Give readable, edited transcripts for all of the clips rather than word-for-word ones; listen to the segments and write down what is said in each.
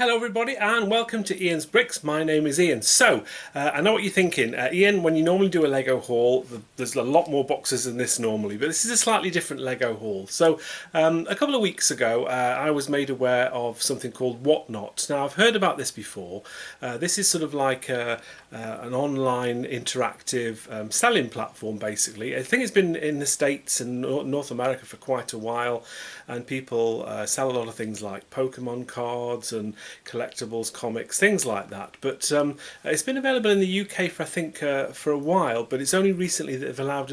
Hello everybody and welcome to Ian's Bricks. My name is Ian. So, I know what you're thinking. Ian, when you normally do a Lego haul, there's a lot more boxes than this normally, but this is a slightly different Lego haul. So, a couple of weeks ago, I was made aware of something called Whatnot. Now, I've heard about this before. This is sort of like an online interactive selling platform, basically. I think it's been in the States and North America for quite a while, and people sell a lot of things like Pokemon cards and collectibles, comics, things like that. But it's been available in the UK for I think for a while, but it's only recently that they've allowed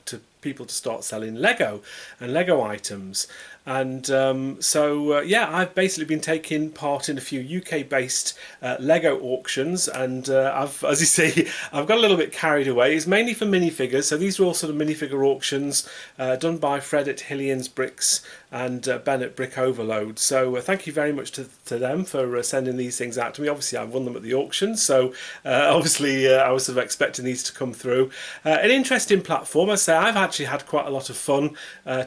to people to start selling Lego and Lego items. And yeah, I've basically been taking part in a few UK-based Lego auctions, and as you see, I've got a little bit carried away. It's mainly for minifigures, so these are all sort of minifigure auctions done by Fred at Hillians Bricks and Ben at Brickoverload. So thank you very much to them for sending these things out to me. Obviously, I won them at the auction, so obviously I was sort of expecting these to come through. An interesting platform. I say I've actually had quite a lot of fun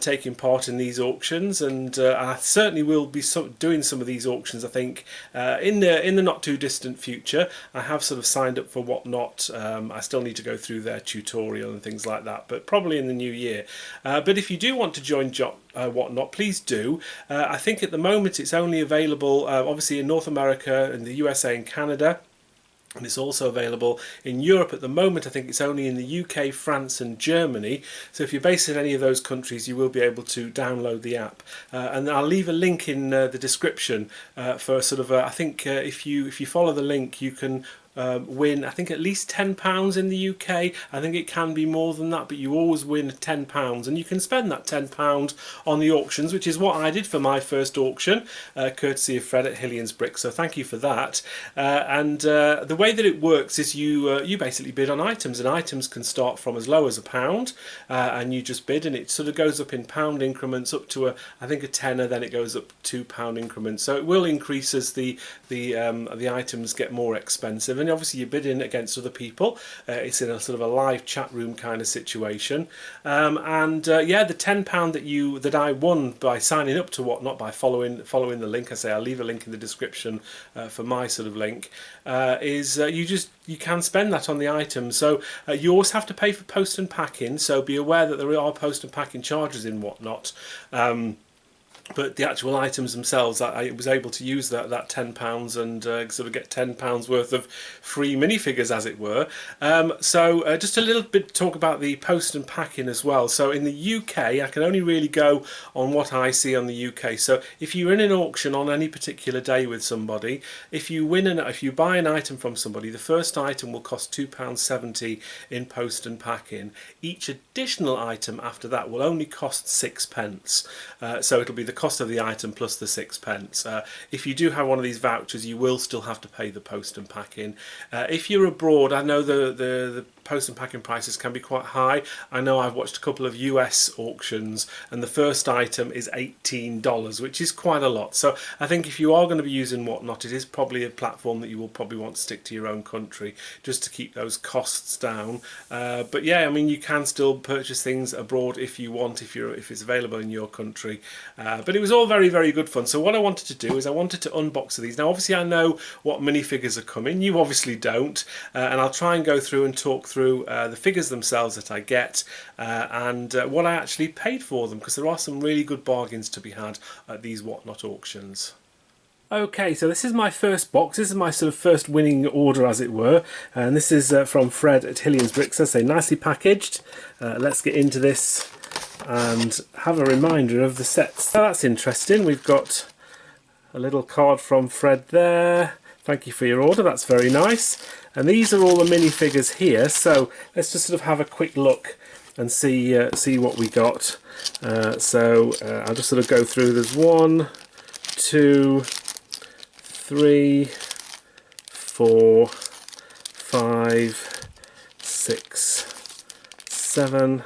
taking part in these auctions. And I certainly will be doing some of these auctions. I think in the not too distant future. I have sort of signed up for Whatnot. I still need to go through their tutorial and things like that, but probably in the new year. But if you do want to join Whatnot, please do. I think at the moment it's only available obviously in North America and the USA and Canada. And it's also available in Europe at the moment. I think it's only in the UK, France and Germany. So if you're based in any of those countries, you will be able to download the app. And I'll leave a link in the description for sort of, I think if you follow the link, you can win, I think, at least £10 in the UK. I think it can be more than that, but you always win £10, and you can spend that £10 on the auctions, which is what I did for my first auction, courtesy of Fred at Hillians Bricks. So thank you for that. And the way that it works is you basically bid on items, and items can start from as low as £1, and you just bid, and it sort of goes up in pound increments up to I think a tenner. Then it goes up £2 increments. So it will increase as the items get more expensive. And obviously you're bidding against other people. It's in a sort of a live chat room kind of situation. Yeah, the £10 that I won by signing up to Whatnot, by following the link. I say I'll leave a link in the description for my sort of link. Is you can spend that on the items. So you always have to pay for post and packing. So be aware that there are post and packing charges in Whatnot. But the actual items themselves, I was able to use that £10 and sort of get £10 worth of free minifigures, as it were. So just a little bit talk about the post and packing as well. So in the UK, I can only really go on what I see on the UK. So if you're in an auction on any particular day with somebody, if you buy an item from somebody, the first item will cost £2.70 in post and packing. Each additional item after that will only cost 6p. So it'll be the cost of the item plus the 6p. If you do have one of these vouchers, you will still have to pay the post and packing. If you're abroad, I know the post and packing prices can be quite high. I know I've watched a couple of US auctions and the first item is $18, which is quite a lot. So I think if you are going to be using Whatnot, it is probably a platform that you will probably want to stick to your own country just to keep those costs down. But yeah, I mean, you can still purchase things abroad if you want, if it's available in your country. But it was all very, very good fun. So what I wanted to do is I wanted to unbox these. Now obviously I know what minifigures are coming, you obviously don't, and I'll try and go through and talk through the figures themselves that I get and what I actually paid for them, because there are some really good bargains to be had at these Whatnot auctions. Okay, so this is my first box. This is my sort of first winning order, as it were, and this is from Fred at Hillians Bricks. I say nicely packaged. Let's get into this and have a reminder of the sets. So that's interesting. We've got a little card from Fred there. Thank you for your order, that's very nice. And these are all the minifigures here, so let's just sort of have a quick look and see what we got. I'll just sort of go through. There's 1, 2, 3, 4, 5, 6, 7,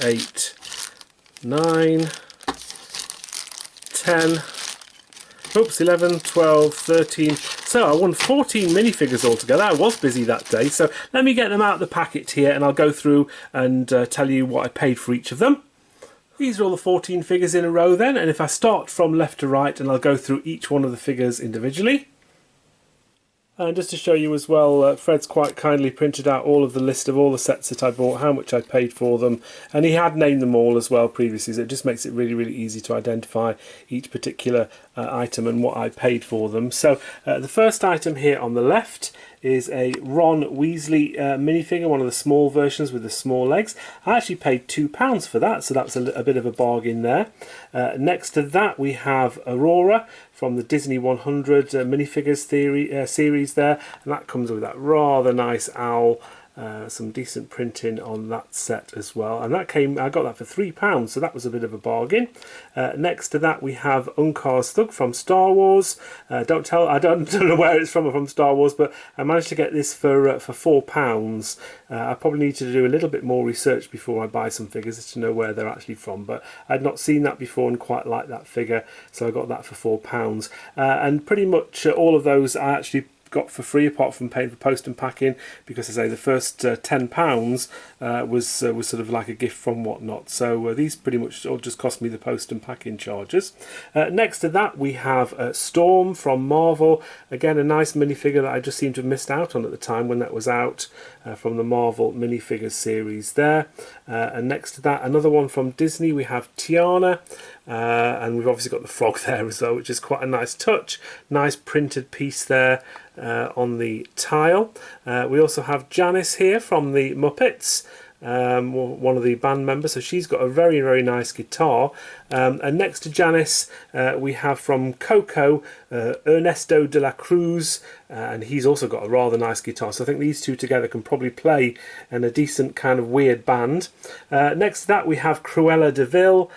8, 9, 10, oops, 11, 12, 13. So I won 14 minifigures altogether. I was busy that day, so let me get them out of the packet here and I'll go through and tell you what I paid for each of them. These are all the 14 figures in a row then, and if I start from left to right, and I'll go through each one of the figures individually. And just to show you as well, Fred's quite kindly printed out all of the list of all the sets that I bought, how much I paid for them, and he had named them all as well previously, so it just makes it really, really easy to identify each particular item and what I paid for them. So the first item here on the left is a Ron Weasley minifigure, one of the small versions with the small legs. I actually paid £2 for that, so that's a bit of a bargain there. Next to that we have Aurora from the Disney 100 minifigures series there, and that comes with that rather nice owl. Some decent printing on that set as well, and I got that for £3, so that was a bit of a bargain. Next to that we have Unkar's Thug from Star Wars. I don't know where it's from Star Wars, but I managed to get this for £4. I probably need to do a little bit more research before I buy some figures to know where they're actually from, but I'd not seen that before and quite like that figure, so I got that for £4. And pretty much all of those I actually got for free, apart from paying for post and packing, because I say the first £10 was sort of like a gift from Whatnot. So these pretty much all just cost me the post and packing charges. Next to that we have Storm from Marvel. Again, a nice minifigure that I just seemed to have missed out on at the time when that was out, from the Marvel minifigures series there. And next to that, another one from Disney, we have Tiana. And we've obviously got the frog there as well, which is quite a nice touch. Nice printed piece there on the tile. We also have Janice here from the Muppets, one of the band members, so she's got a very, very nice guitar. And next to Janice we have from Coco Ernesto de la Cruz, and he's also got a rather nice guitar, so I think these two together can probably play in a decent kind of weird band. Next to that we have Cruella de Vil.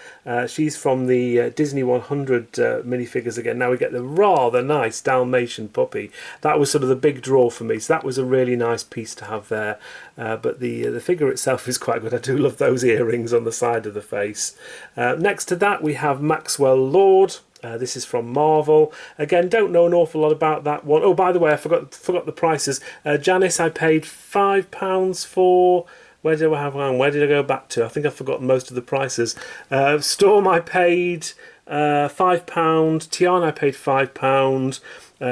She's from the Disney 100 minifigures again. Now we get the rather nice Dalmatian puppy. That was sort of the big draw for me, so that was a really nice piece to have there. But the figure itself is quite good. I do love those earrings on the side of the face. Next to that we have Maxwell Lord. This is from Marvel. Again, don't know an awful lot about that one. Oh, by the way, I forgot the prices. Janice I paid £5 for. Where did I go back to? I think I've forgotten most of the prices. Storm I paid £5. Tiana I paid £5.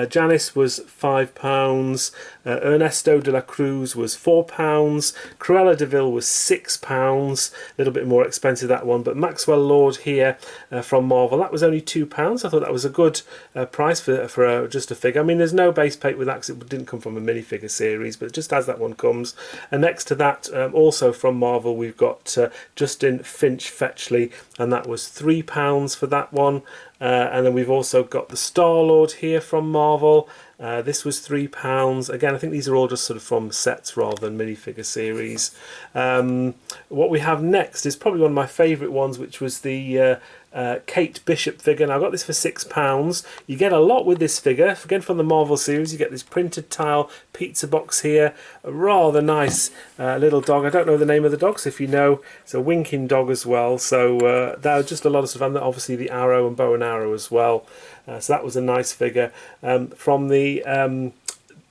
Janice was £5. Ernesto de la Cruz was £4. Cruella de Vil was £6. A little bit more expensive, that one. But Maxwell Lord here from Marvel, that was only £2. I thought that was a good price for just a figure. I mean, there's no base plate with that because it didn't come from a minifigure series, but just as that one comes. And next to that, also from Marvel, we've got Justin Finch Fetchley, and that was £3 for that one. And then we've also got the Star-Lord here from Marvel. This was £3. Again, I think these are all just sort of from sets rather than minifigure series. What we have next is probably one of my favourite ones, which was the Kate Bishop figure. Now I got this for £6. You get a lot with this figure. Again, from the Marvel series, you get this printed tile pizza box here. A rather nice little dog. I don't know the name of the dog, so if you know, it's a winking dog as well. So there are just a lot of stuff, and obviously the arrow and bow and arrow as well. So that was a nice figure. From the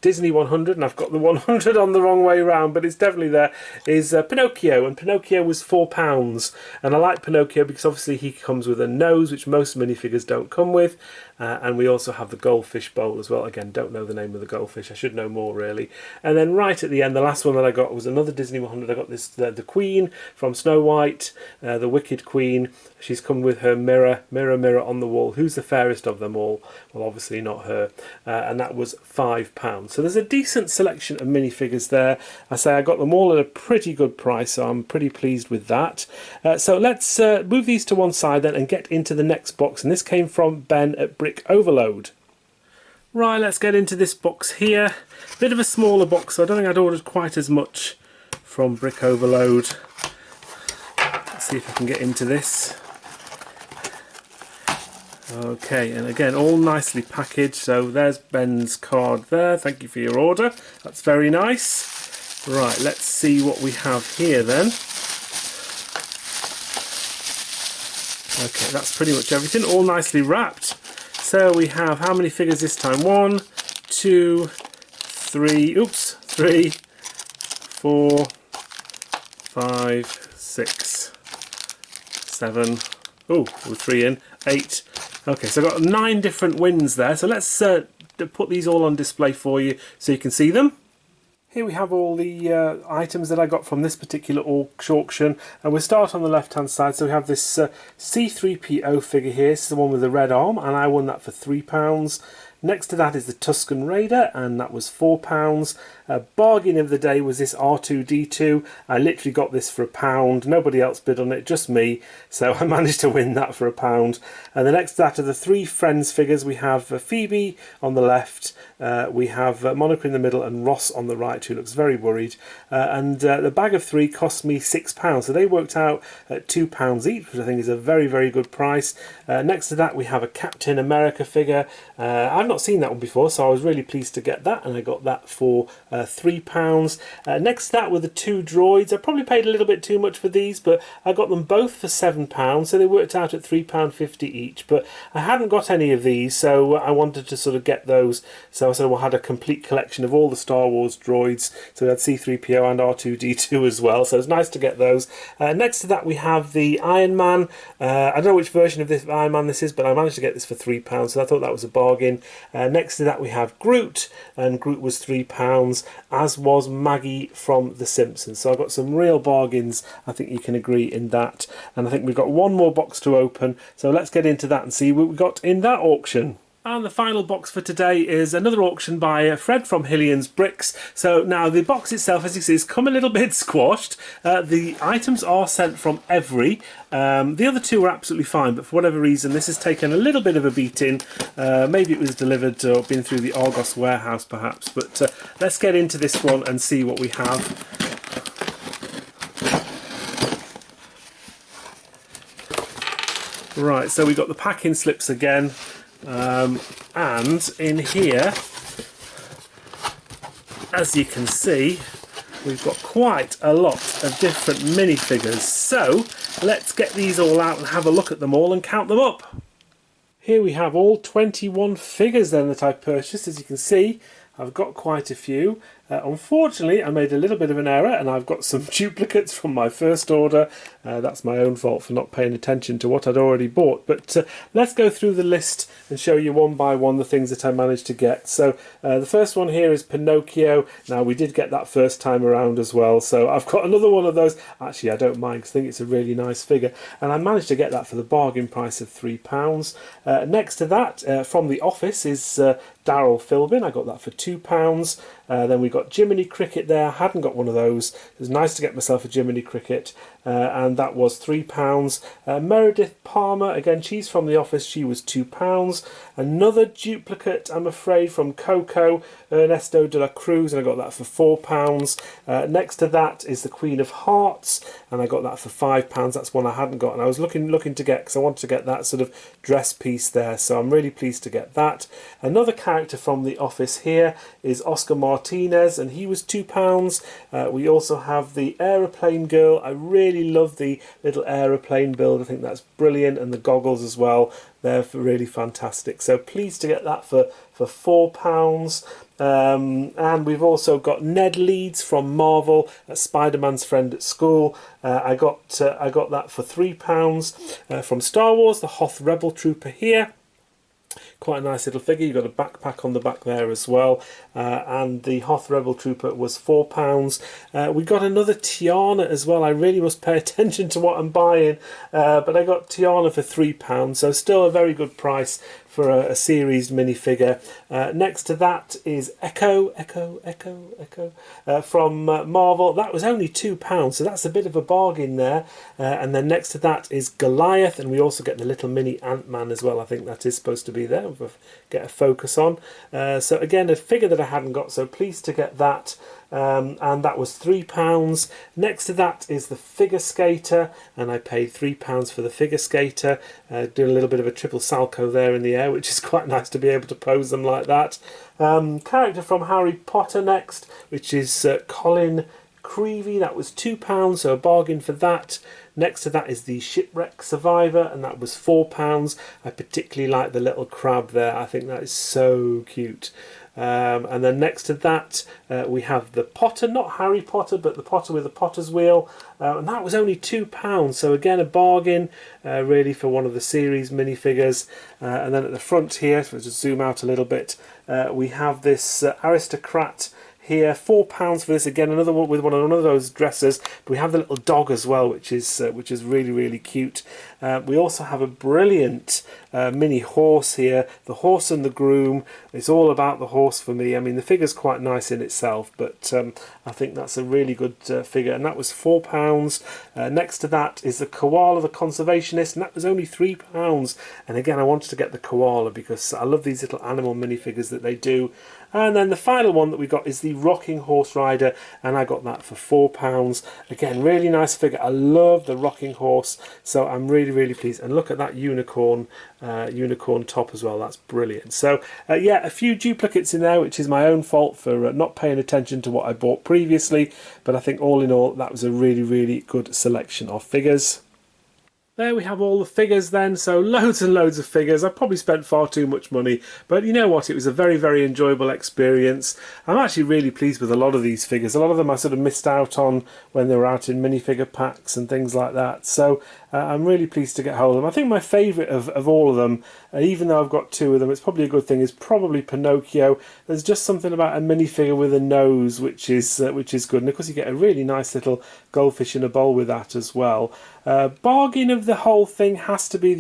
Disney 100, and I've got the 100 on the wrong way around, but it's definitely there, is Pinocchio, and Pinocchio was £4. And I like Pinocchio because obviously he comes with a nose, which most minifigures don't come with. And we also have the goldfish bowl as well. Again, don't know the name of the goldfish. I should know more, really. And then right at the end, the last one that I got was another Disney 100. I got this the Queen from Snow White, the Wicked Queen. She's come with her mirror, mirror, mirror on the wall. Who's the fairest of them all? Well, obviously not her. And that was £5. So there's a decent selection of minifigures there. I say I got them all at a pretty good price, so I'm pretty pleased with that. So let's move these to one side then and get into the next box. And this came from Ben at Brickoverload. Right, let's get into this box here. Bit of a smaller box, so I don't think I'd ordered quite as much from Brickoverload. Let's see if I can get into this. Okay, and again, all nicely packaged. So there's Ben's card there. Thank you for your order. That's very nice. Right, let's see what we have here then. Okay, that's pretty much everything, all nicely wrapped. So we have how many figures this time? 1, 2, 3, 4, 5, 6. 7. Oh, we're 3 in. 8. Okay, so I've got 9 different wins there. So let's put these all on display for you so you can see them. Here we have all the items that I got from this particular auction, and we'll start on the left hand side. So we have this C3PO figure here. This is the one with the red arm, and I won that for £3. Next to that is the Tusken Raider, and that was £4. Bargain of the day was this R2-D2. I literally got this for £1. Nobody else bid on it, just me. So I managed to win that for £1. And the next to that are the 3 Friends figures. We have Phoebe on the left, we have Monica in the middle, and Ross on the right, who looks very worried. And the bag of 3 cost me £6. So they worked out at £2 each, which I think is a very, very good price. Next to that we have a Captain America figure. I've not seen that one before, so I was really pleased to get that, and I got that for £3. Next to that were the 2 droids. I probably paid a little bit too much for these, but I got them both for £7, so they worked out at £3.50 each. But I hadn't got any of these, so I wanted to sort of get those. So I sort of had a complete collection of all the Star Wars droids. So we had C3PO and R2-D2 as well, so it's nice to get those. Next to that we have the Iron Man. I don't know which version of this Iron Man this is, but I managed to get this for £3, so I thought that was a bargain. Next to that we have Groot, and Groot was £3, as was Maggie from The Simpsons. So I've got some real bargains, I think you can agree, in that. And I think we've got one more box to open, so let's get into that and see what we got in that auction. And the final box for today is another auction by Fred from Hillians Bricks. So now the box itself, as you see, has come a little bit squashed. The items are sent from Every. The other 2 are absolutely fine, but for whatever reason this has taken a little bit of a beating. Maybe it was delivered or been through the Argos warehouse perhaps. But let's get into this one and see what we have. Right, so we've got the packing slips again. And in here, as you can see, we've got quite a lot of different minifigures. So let's get these all out and have a look at them all and count them up. Here we have all 21 figures then that I purchased. As you can see, I've got quite a few. Unfortunately, I made a little bit of an error, and I've got some duplicates from my first order. That's my own fault for not paying attention to what I'd already bought. But let's go through the list and show you one by one the things that I managed to get. So the first one here is Pinocchio. Now, we did get that first time around as well, so I've got another one of those. Actually, I don't mind because I think it's a really nice figure, and I managed to get that for the bargain price of £3. Next to that, from The Office, is Daryl Philbin. I got that for £2. Then we got Jiminy Cricket there. I hadn't got one of those. It was nice to get myself a Jiminy Cricket, and that was £3. Meredith Palmer, again, she's from The Office. She was £2. Another duplicate, I'm afraid, from Coco, Ernesto de la Cruz, and I got that for £4. Next to that is the Queen of Hearts, and I got that for £5. That's one I hadn't got, and I was looking to get, because I wanted to get that sort of dress piece there, so I'm really pleased to get that. Another character from The Office here is Oscar Martinez, and he was £2. We also have the Aeroplane Girl. I really love the little aeroplane build. I think that's brilliant, and the goggles as well. They're really fantastic. So pleased to get that for £4. And we've also got Ned Leeds from Marvel, Spider-Man's friend at school. I got that for £3. From Star Wars, the Hoth Rebel Trooper here. Quite a nice little figure. You've got a backpack on the back there as well. And the Hoth Rebel Trooper was £4. We got another Tiana as well. I really must pay attention to what I'm buying. But I got Tiana for £3, so still a very good price for a series minifigure. Next to that is Echo from Marvel. That was only £2, so that's a bit of a bargain there. And then next to that is Goliath, and we also get the little mini Ant-Man as well. I think that is supposed to be there. We'll get a focus on. So again, a figure that I hadn't got, so pleased to get that. And that was £3. Next to that is the Figure Skater, and I paid £3 for the Figure Skater. Doing a little bit of a triple salco there in the air, which is quite nice to be able to pose them like that. Character from Harry Potter next, which is Colin Creevy. That was £2, so a bargain for that. Next to that is the Shipwreck Survivor, and that was £4. I particularly like the little crab there. I think that is so cute. And then next to that we have the Potter, not Harry Potter, but the Potter with the Potter's wheel, and that was only £2. So again, a bargain really for one of the series minifigures. And then at the front here, if I just zoom out a little bit, we have this Aristocrat here, £4 for this. Again, another one with one of those dressers. But we have the little dog as well, which is really, really cute. We also have a brilliant mini horse here, the horse and the groom. It's all about the horse for me. I mean, the figure's quite nice in itself, but I think that's a really good figure, and that was £4. Next to that is the koala, the conservationist, and that was only £3. And again, I wanted to get the koala because I love these little animal minifigures that they do. And then the final one that we got is the rocking horse rider, and I got that for £4. Again, really nice figure. I love the rocking horse, so I'm really, really pleased. And look at that unicorn top as well. That's brilliant. So yeah, a few duplicates in there, which is my own fault for not paying attention to what I bought previously. But I think all in all, that was a really, really good selection of figures. There we have all the figures then, so loads and loads of figures. I probably spent far too much money, but you know what, it was a very, very enjoyable experience. I'm actually really pleased with a lot of these figures. A lot of them I sort of missed out on when they were out in minifigure packs and things like that, so I'm really pleased to get hold of them. I think my favourite of all of them, even though I've got two of them, it's probably a good thing, is probably Pinocchio. There's just something about a minifigure with a nose which is good, and of course you get a really nice little goldfish in a bowl with that as well. Bargain of the whole thing has to be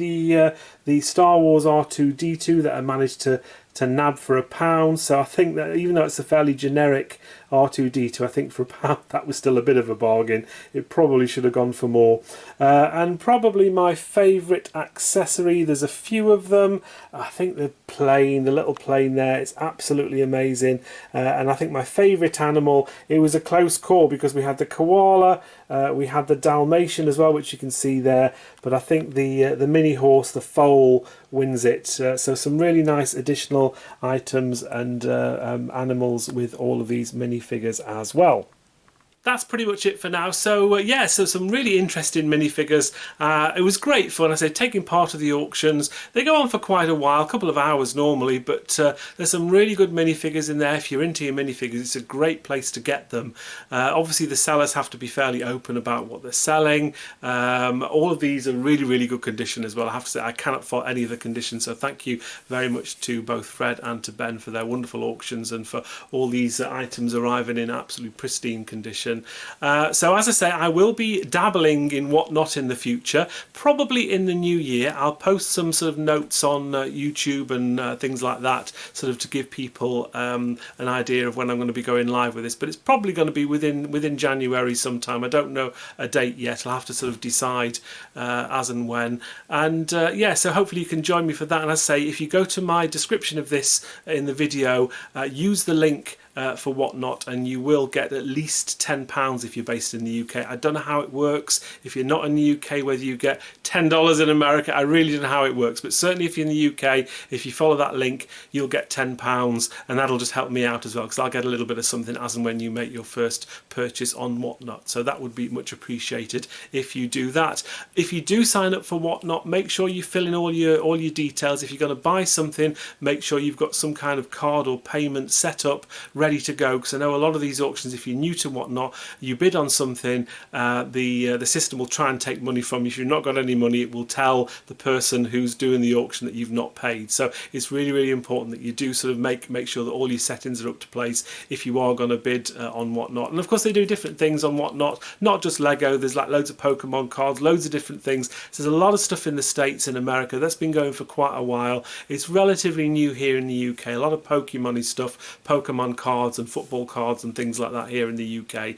the Star Wars R2-D2 that I managed to nab for £1. So I think that even though it's a fairly generic R2-D2, I think for £1 that was still a bit of a bargain. It probably should have gone for more. And probably my favourite accessory, there's a few of them. I think the little plane there, it's absolutely amazing. And I think my favourite animal, it was a close call because we had the koala, we had the Dalmatian as well, which you can see there. But I think the mini horse, the foal, wins it. So some really nice additional items and animals with all of these minifigures as well. That's pretty much it for now. So yeah, so some really interesting minifigures. It was great fun. I say taking part of the auctions. They go on for quite a while, a couple of hours normally, but there's some really good minifigures in there. If you're into your minifigures, it's a great place to get them. Obviously the sellers have to be fairly open about what they're selling. All of these are really, really good condition as well. I have to say I cannot fault any of the conditions, so thank you very much to both Fred and to Ben for their wonderful auctions and for all these items arriving in absolutely pristine condition. So as I say, I will be dabbling in whatnot in the future, probably in the new year. I'll post some sort of notes on YouTube and things like that, sort of to give people an idea of when I'm going to be going live with this, but it's probably going to be within January sometime. I don't know a date yet. I'll have to sort of decide as and when. And yeah, so hopefully you can join me for that. And as I say, if you go to my description of this in the video, use the link for whatnot, and you will get at least £10 if you're based in the UK. I don't know how it works if you're not in the UK, whether you get $10 in America. I really don't know how it works, but certainly if you're in the UK, if you follow that link, you'll get £10, and that'll just help me out as well, because I'll get a little bit of something as and when you make your first purchase on whatnot. So that would be much appreciated if you do that. If you do sign up for whatnot, make sure you fill in all your details. If you're going to buy something, make sure you've got some kind of card or payment set up ready to go, because I know a lot of these auctions, if you're new to whatnot, you bid on something, the system will try and take money from you. If you've not got any money, it will tell the person who's doing the auction that you've not paid. So it's really, really important that you do sort of make sure that all your settings are up to place if you are going to bid on whatnot. And of course they do different things on whatnot, not just Lego. There's like loads of Pokemon cards, loads of different things. So there's a lot of stuff in the States and America that's been going for quite a while. It's relatively new here in the UK. A lot of Pokemon-y stuff, Pokemon cards and football cards and things like that here in the UK.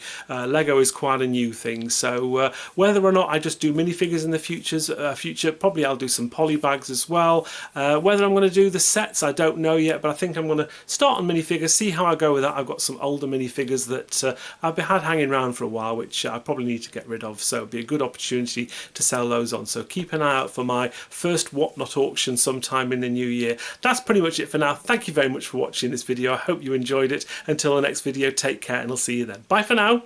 Lego is quite a new thing, so whether or not I just do minifigures in the future, probably I'll do some polybags as well. Whether I'm going to do the sets, I don't know yet, but I think I'm going to start on minifigures, see how I go with that. I've got some older minifigures that I've had hanging around for a while, which I probably need to get rid of, so it'll be a good opportunity to sell those on. So keep an eye out for my first whatnot auction sometime in the new year. That's pretty much it for now. Thank you very much for watching this video. I hope you enjoyed it. Until the next video, take care, and I'll see you then. Bye for now.